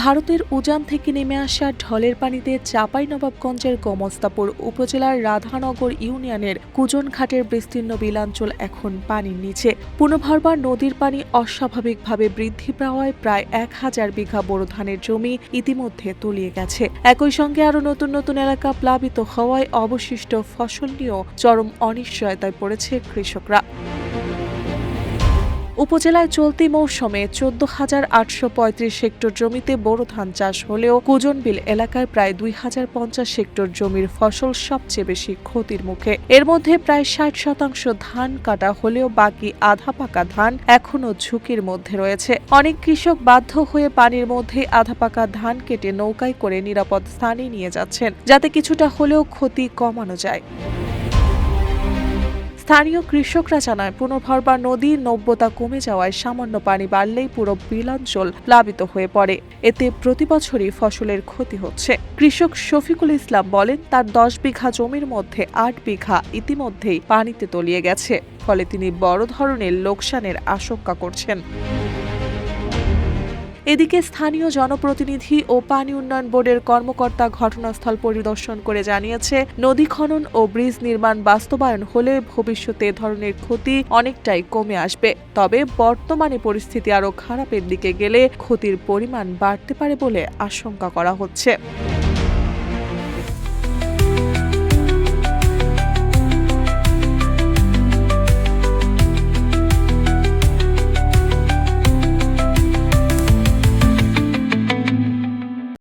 ভারতের উজান থেকে নেমে আসা ঢলের পানিতে চাঁপাইনবাবগঞ্জের গোমস্তাপুর উপজেলার রাধানগর ইউনিয়নের কুজনঘাটের বিস্তীর্ণ বিলাঞ্চল এখন পানির নিচে। পুনর্ভরবার নদীর পানি অস্বাভাবিকভাবে বৃদ্ধি পাওয়ায় প্রায় 1000 বিঘা বোরো ধানের জমি ইতিমধ্যে তলিয়ে গেছে। একই সঙ্গে আরও নতুন নতুন এলাকা প্লাবিত হওয়ায় অবশিষ্ট ফসল নিয়েও চরম অনিশ্চয়তায় পড়েছে কৃষকরা। উপজেলায় চলতি মৌসুমে 14,835 হেক্টর জমিতে বোরো ধান চাষ হলেও কুজনবিল এলাকায় প্রায় 2050 হেক্টর জমির ফসল সবচেয়ে বেশি ক্ষতির মুখে। এর মধ্যে প্রায় 60% ধান কাটা হলেও বাকি আধা পাকা ধান এখনও ঝুঁকির মধ্যে রয়েছে। অনেক কৃষক বাধ্য হয়ে পানির মধ্যে আধা পাকা ধান কেটে নৌকায় করে নিরাপদ স্থানে নিয়ে যাচ্ছেন, যাতে কিছুটা হলেও ক্ষতি কমানো যায়। স্থানীয় কৃষকরা জানায়, পুনর্ভরবার নদীর নব্যতা কমে যাওয়ায় সামান্য পানি বাড়লেই পুরো বিলাঞ্চল প্লাবিত হয়ে পড়ে। এতে প্রতি বছরই ফসলের ক্ষতি হচ্ছে। কৃষক শফিকুল ইসলাম বলেন, তার 10 বিঘা জমির মধ্যে 8 বিঘা ইতিমধ্যেই পানিতে তলিয়ে গেছে, ফলে তিনি বড় ধরনের লোকসানের আশঙ্কা করছেন। এদিকে স্থানীয় জনপ্রতিনিধি ও পানি উন্নয়ন বোর্ডের কর্মকর্তা ঘটনাস্থল পরিদর্শন করে জানিয়েছে, নদী খনন ও ব্রিজ নির্মাণ বাস্তবায়ন হলে ভবিষ্যতে এ ধরনের ক্ষতি অনেকটাই কমে আসবে। তবে বর্তমানে পরিস্থিতি আরও খারাপের দিকে গেলে ক্ষতির পরিমাণ বাড়তে পারে বলে আশঙ্কা করা হচ্ছে।